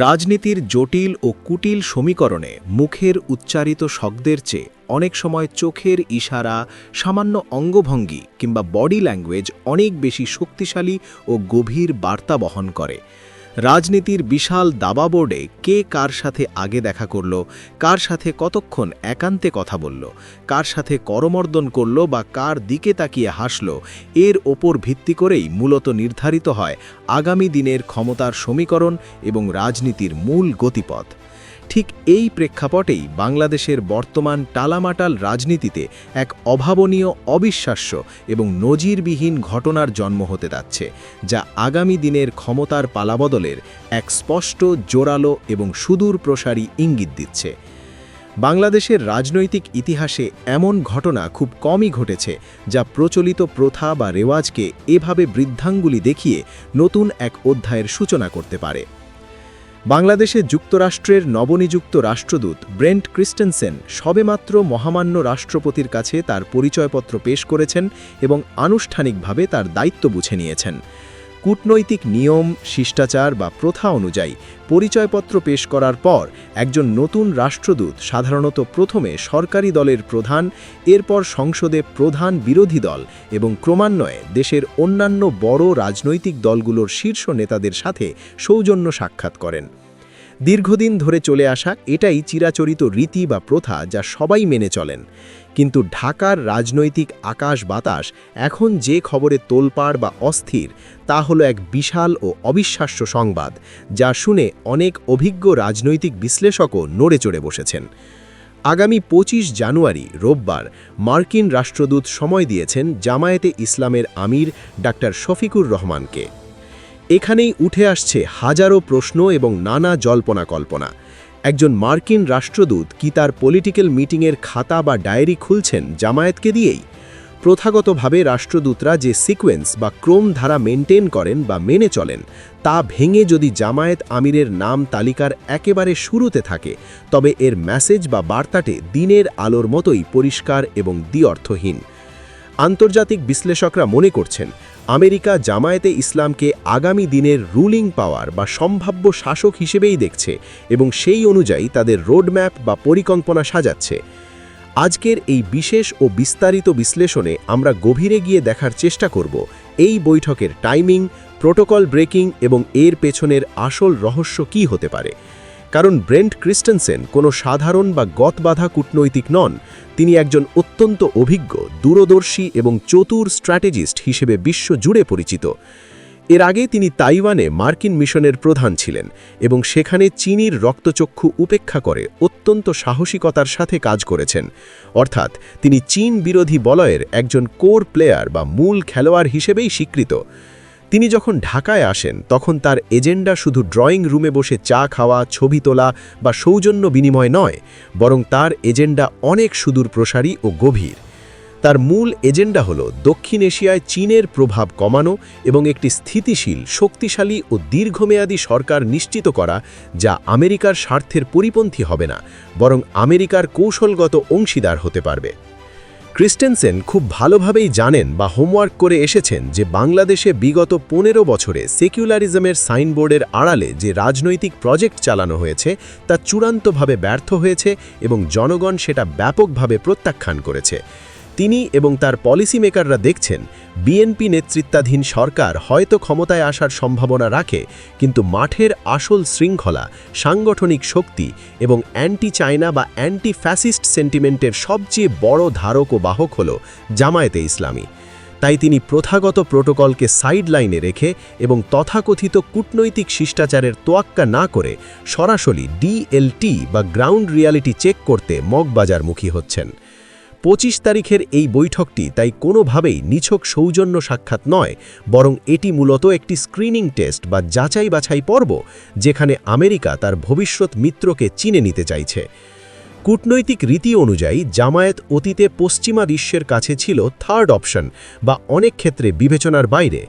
রাজনীতির জটিল ও কুটিল সমীকরণে মুখের উচ্চারিত শব্দের চেয়ে অনেক সময় চোখের ইশারা, সামান্য অঙ্গভঙ্গি কিংবা বডি ল্যাঙ্গুয়েজ অনেক বেশি শক্তিশালী ও গভীর বার্তা বহন করে। রাজনীতির বিশাল দাবাবোর্ডে কে কার সাথে আগে দেখা করল, কার সাথে কতক্ষণ একান্তে কথা বলল, কার সাথে করমর্দন করল বা কার দিকে তাকিয়ে হাসল, এর ওপর ভিত্তি করেই মূলত নির্ধারিত হয় আগামী দিনের ক্ষমতার সমীকরণ এবং রাজনীতির মূল গতিপথ। ঠিক এই প্রেক্ষাপটেই বাংলাদেশের বর্তমান টালামাটাল রাজনীতিতে এক অভাবনীয়, অবিশ্বাস্য এবং নজিরবিহীন ঘটনার জন্ম হতে যাচ্ছে, যা আগামী দিনের ক্ষমতার পালাবদলের এক স্পষ্ট, জোরালো এবং সুদূরপ্রসারী ইঙ্গিত দিচ্ছে। বাংলাদেশের রাজনৈতিক ইতিহাসে এমন ঘটনা খুব কমই ঘটেছে যা প্রচলিত প্রথা বা রেওয়াজকে এভাবে বৃদ্ধাঙ্গুলি দেখিয়ে নতুন এক অধ্যায়ের সূচনা করতে পারে। বাংলাদেশে যুক্তরাষ্ট্রের নবনিযুক্ত রাষ্ট্রদূত ব্রেন্ট ক্রিস্টেনসেন সবেমাত্র মহামান্য রাষ্ট্রপতির কাছে তার পরিচয়পত্র পেশ করেছেন এবং আনুষ্ঠানিকভাবে তার দায়িত্ব বুঝে নিয়েছেন। কূটনৈতিক নিয়ম, শিষ্টাচার বা প্রথা অনুযায়ী পরিচয়পত্র পেশ করার পর একজন নতুন রাষ্ট্রদূত সাধারণত প্রথমে সরকারি দলের প্রধান, এরপর সংসদে প্রধান বিরোধী দল এবং ক্রমান্বয়ে দেশের অন্যান্য বড় রাজনৈতিক দলগুলোর শীর্ষ নেতাদের সাথে সৌজন্য সাক্ষাৎ করেন। দীর্ঘদিন ধরে চলে আসা এটাই চিরাচরিত রীতি বা প্রথা যা সবাই মেনে চলেন। কিন্তু ঢাকার রাজনৈতিক আকাশ বাতাস এখন যে খবরে তোলপাড় বা অস্থির, তা হলো এক বিশাল ও অবিশ্বাস্য সংবাদ, যা শুনে অনেক অভিজ্ঞ রাজনৈতিক বিশ্লেষকও নড়ে চড়ে বসেছেন। আগামী ২৫ জানুয়ারি রোববার মার্কিন রাষ্ট্রদূত সময় দিয়েছেন জামায়াতে ইসলামের আমির ডাক্তার শফিকুর রহমানকে। এখানেই উঠে আসছে হাজারো প্রশ্ন এবং নানা জল্পনা কল্পনা। একজন মার্কিন রাষ্ট্রদূত কি তার পলিটিক্যাল মিটিংয়ের খাতা বা ডায়েরি খুলছেন জামায়াতকে দিয়েই? প্রথাগতভাবে রাষ্ট্রদূতরা যে সিকোয়েন্স বা ক্রম ধারা মেনটেন করেন বা মেনে চলেন, তা ভেঙে যদি জামায়াত আমিরের নাম তালিকার একেবারে শুরুতে থাকে, তবে এর মেসেজ বা বার্তাটি দিনের আলোর মতোই পরিষ্কার এবং দ্বিঅর্থহীন। আন্তর্জাতিক বিশ্লেষকরা মনে করছেন, আমেরিকা জামায়াতে ইসলামকে আগামী দিনের রুলিং পাওয়ার বা সম্ভাব্য শাসক হিসেবেই দেখছে এবং সেই অনুযায়ী তাদের রোডম্যাপ বা পরিকল্পনা সাজাচ্ছে। আজকের এই বিশেষ ও বিস্তারিত বিশ্লেষণে আমরা গভীরে গিয়ে দেখার চেষ্টা করব এই বৈঠকের টাইমিং, প্রোটোকল ব্রেকিং এবং এর পেছনের আসল রহস্য কী হতে পারে। কারণ ব্রেন্ট ক্রিস্টেনসেন কোনো সাধারণ বা গতবাধা কূটনৈতিক নন, তিনি একজন অত্যন্ত অভিজ্ঞ, দূরদর্শী এবং চতুর স্ট্র্যাটেজিস্ট হিসেবে বিশ্বজুড়ে পরিচিত। এর আগে তিনি তাইওয়ানে মার্কিন মিশনের প্রধান ছিলেন এবং সেখানে চীনের রক্তচক্ষু উপেক্ষা করে অত্যন্ত সাহসিকতার সাথে কাজ করেছেন। অর্থাৎ তিনি চীন বিরোধী বলয়ের একজন কোর প্লেয়ার বা মূল খেলোয়াড় হিসেবেই স্বীকৃত। তিনি যখন ঢাকায় আসেন তখন তার এজেন্ডা শুধু ড্রয়িং রুমে বসে চা খাওয়া, ছবি তোলা বা সৌজন্য বিনিময় নয়, বরং তার এজেন্ডা অনেক সুদূরপ্রসারী ও গভীর। তার মূল এজেন্ডা হল দক্ষিণ এশিয়ায় চীনের প্রভাব কমানো এবং একটি স্থিতিশীল, শক্তিশালী ও দীর্ঘমেয়াদী সরকার নিশ্চিত করা, যা আমেরিকার স্বার্থের পরিপন্থী হবে না, বরং আমেরিকার কৌশলগত অংশীদার হতে পারবে। ক্রিস্টেনসেন খুব ভালোভাবেই জানেন বা হোমওয়ার্ক করে এসেছেন যে বাংলাদেশে বিগত ১৫ বছরে সেকুলারিজমের সাইনবোর্ডের আড়ালে যে রাজনৈতিক প্রজেক্ট চালানো হয়েছে তা চূড়ান্তভাবে ব্যর্থ হয়েছে এবং জনগণ সেটা ব্যাপকভাবে প্রত্যাখ্যান করেছে। তিনি এবং তার পলিসি মেকাররা দেখছেন বিএনপি নেতৃত্বাধীন সরকার হয়তো ক্ষমতায় আসার সম্ভাবনা রাখে, কিন্তু মাঠের আসল শৃঙ্খলা, সাংগঠনিক শক্তি এবং অ্যান্টি চায়না বা অ্যান্টি ফ্যাসিস্ট সেন্টিমেন্টের সবচেয়ে বড় ধারক ও বাহক হল জামায়াতে ইসলামী। তাই তিনি প্রথাগত প্রোটোকলকে সাইডলাইনে রেখে এবং তথাকথিত কূটনৈতিক শিষ্টাচারের তোয়াক্কা না করে সরাসরি ডিএলটি বা গ্রাউন্ড রিয়ালিটি চেক করতে মগবাজারমুখী হচ্ছেন। ২৫ তারিখের এই বৈঠকটি তাই কোনোভাবেই নিছক সৌজন্য সাক্ষাৎ নয়, বরং এটি মূলত একটি স্ক্রিনিং টেস্ট বা যাচাই বাছাই পর্ব, যেখানে আমেরিকা তার ভবিষ্যৎ মিত্রকে চিনে নিতে চাইছে। কূটনৈতিক রীতি অনুযায়ী জামায়াত অতীতে পশ্চিমা বিশ্বের কাছে ছিল থার্ড অপশন বা অনেক ক্ষেত্রে বিবেচনার বাইরে।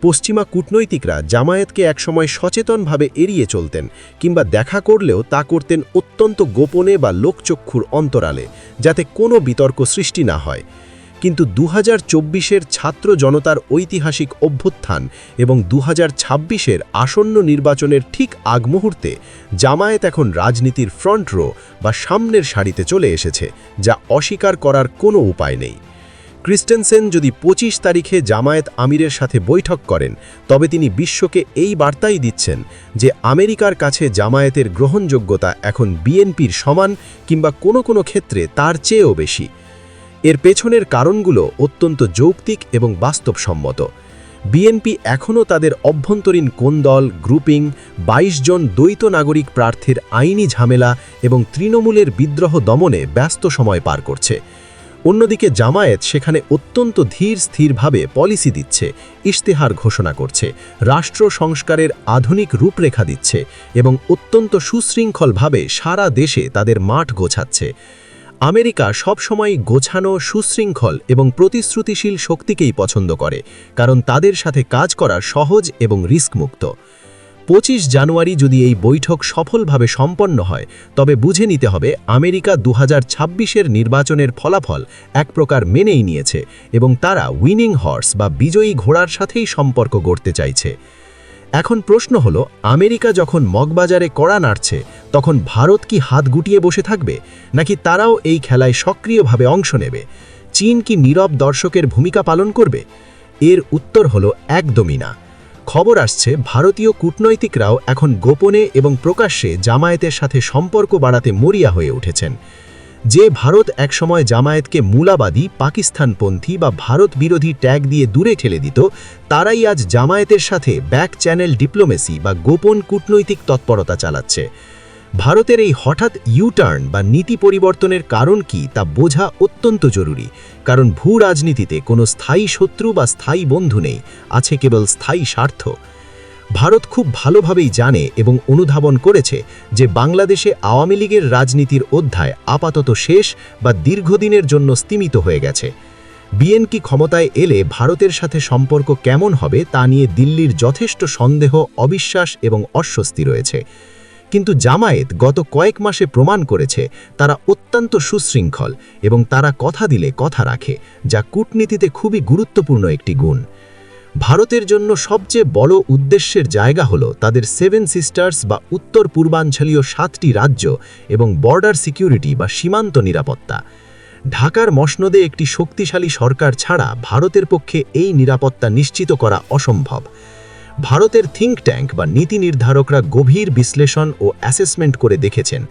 পশ্চিমা কূটনৈতিকরা জামায়াতকে একসময় সচেতনভাবে এড়িয়ে চলতেন কিংবা দেখা করলেও তা করতেন অত্যন্ত গোপনে বা লোকচক্ষুর অন্তরালে, যাতে কোনো বিতর্ক সৃষ্টি না হয়। কিন্তু 2024-এর ছাত্র জনতার ঐতিহাসিক অভ্যুত্থান এবং 2026-এর আসন্ন নির্বাচনের ঠিক আগ মুহূর্তে জামায়াত এখন রাজনীতির ফ্রন্ট রো বা সামনের সারিতে চলে এসেছে, যা অস্বীকার করার কোনো উপায় নেই। ক্রিস্টেনসেন যদি 25 তারিখে জামায়াত আমিরের সাথে বৈঠক করেন, তবে তিনি বিশ্বকে এই বার্তাই দিচ্ছেন যে আমেরিকার কাছে জামায়াতের গ্রহণযোগ্যতা এখন বিএনপির সমান কিংবা কোনো ক্ষেত্রে তার চেয়েও বেশি। এর পেছনের কারণগুলো অত্যন্ত যৌক্তিক এবং বাস্তবসম্মত। বিএনপি এখনও তাদের অভ্যন্তরীণ কোন্দল, গ্রুপিং, 22 জন দ্বৈত নাগরিক প্রার্থীর আইনি ঝামেলা এবং তৃণমূলের বিদ্রোহ দমনে ব্যস্ত সময় পার করছে। অন্যদিকে জামায়াত সেখানে অত্যন্ত স্থিরভাবে পলিসি দিচ্ছে, ইশতেহার ঘোষণা করছে, রাষ্ট্র সংস্কারের আধুনিক রূপরেখা দিচ্ছে এবং অত্যন্ত সুশৃঙ্খলভাবে সারা দেশে তাদের মাঠ গোছাচ্ছে। আমেরিকা সবসময় গোছানো, সুশৃঙ্খল এবং প্রতিশ্রুতিশীল শক্তিকেই পছন্দ করে, কারণ তাদের সাথে কাজ করা সহজ এবং রিস্কমুক্ত। 25 জানুয়ারি যদি এই বৈঠক সফলভাবে সম্পন্ন হয়, তবে বুঝে নিতে হবে আমেরিকা 2026-এর নির্বাচনের ফলাফল এক প্রকার মেনেই নিয়েছে এবং তারা উইনিং হর্স বা বিজয়ী ঘোড়ার সাথেই সম্পর্ক গড়তে চাইছে। এখন প্রশ্ন হলো, আমেরিকা যখন মগবাজারে কড়া নাড়ছে, তখন ভারত কি হাত গুটিয়ে বসে থাকবে, নাকি তারাও এই খেলায় সক্রিয়ভাবে অংশ নেবে? চীন কি নীরব দর্শকের ভূমিকা পালন করবে? এর উত্তর হলো একদমই না। খবর আসছে ভারতীয় কূটনৈতিকরাও এখন গোপনে এবং প্রকাশ্যে জামায়াতের সাথে সম্পর্ক বাড়াতে মরিয়া হয়ে উঠেছেন। যে ভারত একসময় জামায়াতকে মূলাবাদী, পাকিস্তানপন্থী বা ভারত বিরোধী ট্যাগ দিয়ে দূরে ঠেলে দিত, তারাই আজ জামায়াতের সাথে ব্যাক চ্যানেল ডিপ্লোমেসি বা গোপন কূটনৈতিক তৎপরতা চালাচ্ছে। ভারতের এই হঠাৎ ইউটার্ন বা নীতি পরিবর্তনের কারণ কি তা বোঝা অত্যন্ত জরুরি, কারণ ভূ রাজনীতিতে কোনো স্থায়ী শত্রু বা স্থায়ী বন্ধু নেই, আছে কেবল স্থায়ী স্বার্থ। ভারত খুব ভালোভাবেই জানে এবং অনুধাবন করেছে যে বাংলাদেশে আওয়ামী লীগের রাজনীতির অধ্যায় আপাতত শেষ বা দীর্ঘদিনের জন্য স্তিমিত হয়ে গেছে। বিএনপি ক্ষমতায় এলে ভারতের সাথে সম্পর্ক কেমন হবে তা নিয়ে দিল্লির যথেষ্ট সন্দেহ, অবিশ্বাস এবং অস্বস্তি রয়েছে। কিন্তু জামায়াত গত কয়েক মাসে প্রমাণ করেছে তারা অত্যন্ত সুশৃঙ্খল এবং তারা কথা দিলে কথা রাখে, যা কূটনীতিতে খুবই গুরুত্বপূর্ণ একটি গুণ। ভারতের জন্য সবচেয়ে বড় উদ্দেশ্যের জায়গা হল তাদের 7 সিস্টার্স বা উত্তর পূর্বাঞ্চলীয় 7টি রাজ্য এবং বর্ডার সিকিউরিটি বা সীমান্ত নিরাপত্তা। ঢাকার মসনদে একটি শক্তিশালী সরকার ছাড়া ভারতের পক্ষে এই নিরাপত্তা নিশ্চিত করা অসম্ভব। ভারতের থিঙ্ক ট্যাঙ্ক বা নীতি নির্ধারকরা গভীর বিশ্লেষণ ও অ্যাসেসমেন্ট করে দেখেছেন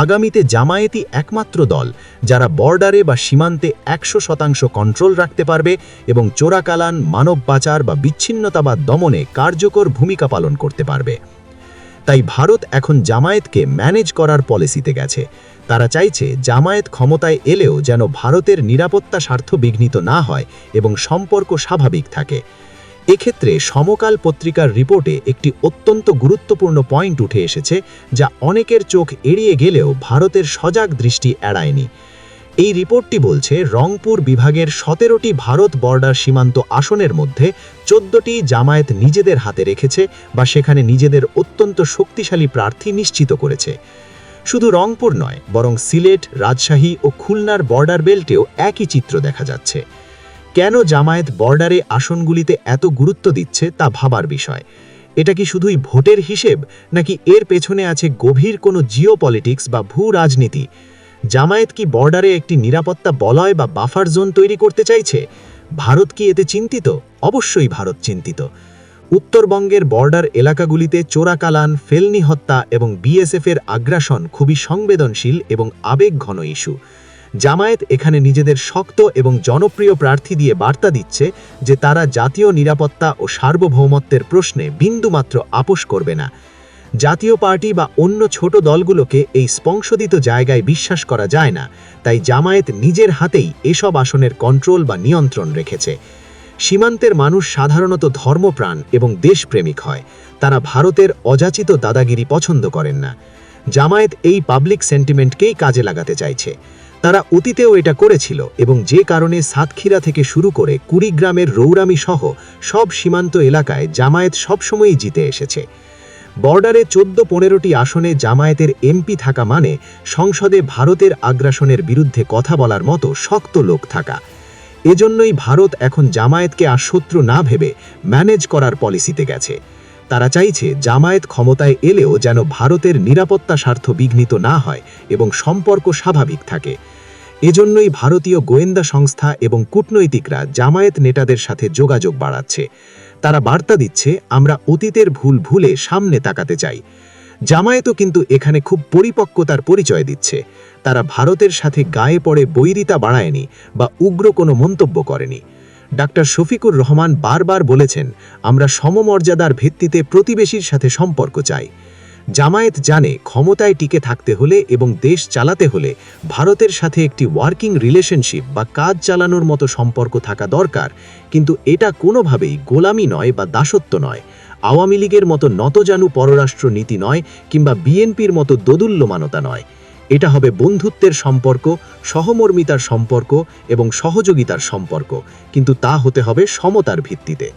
আগামীতে জামায়াতই একমাত্র দল যারা বর্ডারে বা সীমান্তে 100% কন্ট্রোল রাখতে পারবে এবং চোরাকালান, মানব পাচার বা বিচ্ছিন্নতাবাদ দমনে কার্যকর ভূমিকা পালন করতে পারবে। তাই ভারত এখন জামায়াতকে ম্যানেজ করার পলিসিতে গেছে। তারা চাইছে জামায়াত ক্ষমতায় এলেও যেন ভারতের নিরাপত্তা স্বার্থ বিঘ্নিত না হয় এবং সম্পর্ক স্বাভাবিক থাকে। এক্ষেত্রে সমকাল পত্রিকার রিপোর্টে একটি অত্যন্ত গুরুত্বপূর্ণ পয়েন্ট উঠে এসেছে, যা অনেকের চোখ এড়িয়ে গেলেও ভারতের সজাগ দৃষ্টি এড়ায়নি। এই রিপোর্টটি বলছে রংপুর বিভাগের 17টি ভারত বর্ডার সীমান্ত আসনের মধ্যে 14টি জামায়াত নিজেদের হাতে রেখেছে বা সেখানে নিজেদের অত্যন্ত শক্তিশালী প্রার্থী নিশ্চিত করেছে। শুধু রংপুর নয়, বরং সিলেট, রাজশাহী ও খুলনার বর্ডার বেল্টেও একই চিত্র দেখা যাচ্ছে। কেন জামায়াত বর্ডারে আসনগুলিতে এত গুরুত্ব দিচ্ছে তা ভাবার বিষয়। এটা কি শুধুই ভোটের হিসেব, নাকি এর পেছনে আছে গভীর কোনো জিওপলিটিক্স বা ভূ রাজনীতি? জামায়াত কি বর্ডারে একটি নিরাপত্তা বলয় বা বাফার জোন তৈরি করতে চাইছে? ভারত কি এতে চিন্তিত? অবশ্যই ভারত চিন্তিত। উত্তরবঙ্গের বর্ডার এলাকাগুলিতে চোরাকালান, ফেলনি হত্যা এবং বিএসএফের আগ্রাসন খুবই সংবেদনশীল এবং আবেগঘন ইস্যু। জামায়াত এখানে নিজেদের শক্ত এবং জনপ্রিয় প্রার্থী দিয়ে বার্তা দিচ্ছে যে তারা জাতীয় নিরাপত্তা ও সার্বভৌমত্বের প্রশ্নে বিন্দুমাত্র আপোস করবে না। জাতীয় পার্টি বা অন্য ছোট দলগুলোকে এই স্পংসদিত জায়গায় বিশ্বাস করা যায় না, তাই জামায়াত নিজের হাতেই এসব আসনের কন্ট্রোল বা নিয়ন্ত্রণ রেখেছে। সীমান্তের মানুষ সাধারণত ধর্মপ্রাণ এবং দেশপ্রেমিক হয়, তারা ভারতের অযাচিত দাদাগিরি পছন্দ করেন না। জামায়াত এই পাবলিক সেন্টিমেন্টকেই কাজে লাগাতে চাইছে। তারা অতীতেও এটা করেছিল এবং যে কারণে সাতক্ষীরা থেকে শুরু করে কুড়িগ্রামের রৌরামি সহ সব সীমান্ত এলাকায় জামায়াত সবসময়ই জিতে এসেছে। বর্ডারে 14-15টি আসনে জামায়াতের এমপি থাকা মানে সংসদে ভারতের আগ্রাসনের বিরুদ্ধে কথা বলার মতো শক্ত লোক থাকা। এজন্যই ভারত এখন জামায়াতকে আর শত্রু না ভেবে ম্যানেজ করার পলিসিতে গেছে। তারা চাইছে জামায়াত ক্ষমতায় এলেও যেন ভারতের নিরাপত্তা স্বার্থ বিঘ্নিত না হয় এবং সম্পর্ক স্বাভাবিক থাকে। এজন্যই ভারতীয় গোয়েন্দা সংস্থা এবং কূটনৈতিকরা জামায়াত নেতাদের সাথে যোগাযোগ বাড়াচ্ছে। তারা বার্তা দিচ্ছে, আমরা অতীতের ভুল ভুলে সামনে তাকাতে চাই। জামায়াতও কিন্তু এখানে খুব পরিপক্কতার পরিচয় দিচ্ছে। তারা ভারতের সাথে গায়ে পড়ে বৈরিতা বাড়ায়নি বা উগ্র কোনো মন্তব্য করেনি। ডাক্তার শফিকুর রহমান বারবার বলেছেন, আমরা সমমর্যাদার ভিত্তিতে প্রতিবেশীর সাথে সম্পর্ক চাই। জামায়াত জানে ক্ষমতায় টিকে থাকতে হলে এবং দেশ চালাতে হলে ভারতের সাথে একটি ওয়ার্কিং রিলেশনশিপ বা কাজ চালানোর মতো সম্পর্ক থাকা দরকার, কিন্তু এটা কোনোভাবেই গোলামি নয় বা দাসত্ব নয়। আওয়ামী লীগের মতো নতজানু পররাষ্ট্র নীতি নয়, কিংবা বিএনপির মতো দোদুল্যমানতা নয়। এটা হবে বন্ধুত্বের সম্পর্ক, সহমর্মিতার সম্পর্ক এবং সহযোগিতার সম্পর্ক, কিন্তু তা হতে হবে সমতার ভিত্তিতে।